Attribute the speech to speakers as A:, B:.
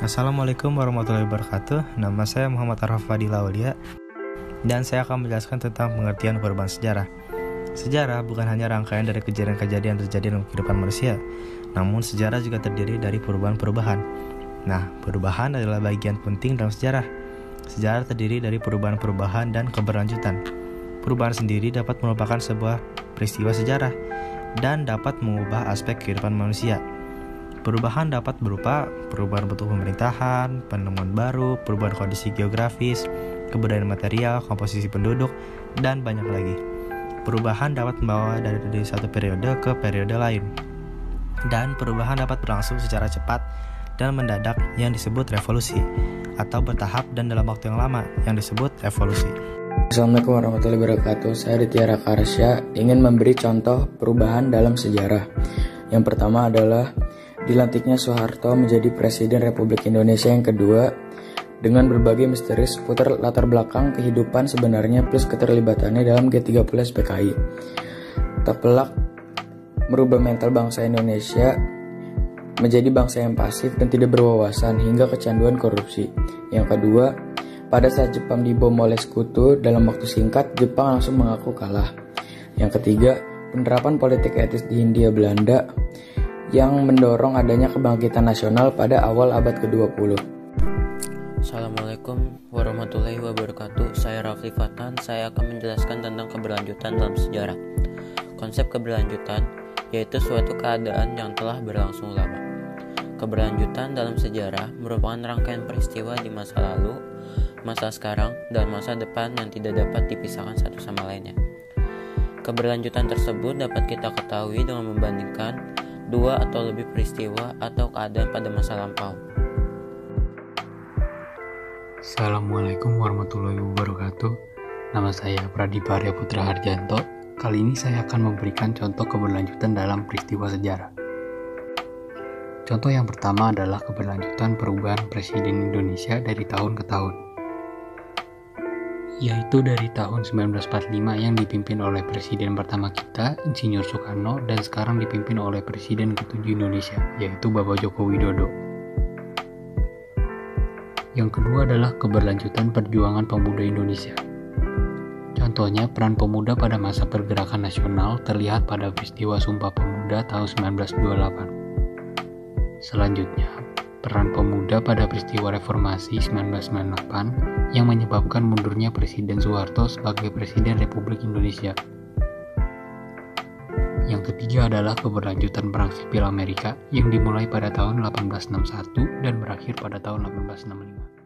A: Assalamualaikum warahmatullahi wabarakatuh. Nama saya Muhammad Araf Fadil Aulia dan saya akan menjelaskan tentang pengertian perubahan sejarah. Sejarah bukan hanya rangkaian dari kejadian-kejadian terjadi dalam kehidupan manusia, namun sejarah juga terdiri dari perubahan-perubahan. Nah, perubahan adalah bagian penting dalam sejarah. Sejarah terdiri dari perubahan-perubahan dan keberlanjutan. Perubahan sendiri dapat merupakan sebuah peristiwa sejarah dan dapat mengubah aspek kehidupan manusia. Perubahan dapat berupa perubahan bentuk pemerintahan, penemuan baru, perubahan kondisi geografis, kebudayaan material, komposisi penduduk, dan banyak lagi. Perubahan dapat membawa dari satu periode ke periode lain. Dan perubahan dapat berlangsung secara cepat dan mendadak yang disebut revolusi, atau bertahap dan dalam waktu yang lama yang disebut evolusi.
B: Assalamualaikum warahmatullahi wabarakatuh. Saya Ditya Rakarsya ingin memberi contoh perubahan dalam sejarah. Yang pertama adalah dilantiknya Soeharto menjadi Presiden Republik Indonesia yang kedua dengan berbagai misteri seputar latar belakang kehidupan sebenarnya plus keterlibatannya dalam G30 PKI. Terpelak merubah mental bangsa Indonesia menjadi bangsa yang pasif dan tidak berwawasan hingga kecanduan korupsi. Yang kedua, pada saat Jepang dibom oleh sekutu, dalam waktu singkat Jepang langsung mengaku kalah. Yang ketiga, penerapan politik etis di Hindia Belanda yang mendorong adanya kebangkitan nasional pada awal abad ke-20.
C: Assalamualaikum warahmatullahi wabarakatuh. Saya Rafli Fatan. Saya akan menjelaskan tentang keberlanjutan dalam sejarah. Konsep keberlanjutan yaitu suatu keadaan yang telah berlangsung lama. Keberlanjutan dalam sejarah merupakan rangkaian peristiwa di masa lalu, masa sekarang, dan masa depan yang tidak dapat dipisahkan satu sama lainnya. Keberlanjutan tersebut dapat kita ketahui dengan membandingkan dua atau lebih peristiwa atau keadaan pada masa lampau.
D: Assalamualaikum warahmatullahi wabarakatuh. Nama saya Pradipa Arya Putra Harjanto. Kali ini saya akan memberikan contoh keberlanjutan dalam peristiwa sejarah. Contoh yang pertama adalah keberlanjutan perubahan Presiden Indonesia dari tahun ke tahun, yaitu dari tahun 1945 yang dipimpin oleh Presiden pertama kita, Insinyur Soekarno, dan sekarang dipimpin oleh Presiden ke-7 Indonesia, yaitu Bapak Joko Widodo. Yang kedua adalah keberlanjutan perjuangan pemuda Indonesia. Contohnya, peran pemuda pada masa pergerakan nasional terlihat pada peristiwa Sumpah Pemuda tahun 1928. Selanjutnya, peran pemuda pada peristiwa reformasi 1998 yang menyebabkan mundurnya Presiden Soeharto sebagai Presiden Republik Indonesia. Yang ketiga adalah keberlanjutan Perang Sipil Amerika yang dimulai pada tahun 1861 dan berakhir pada tahun 1865.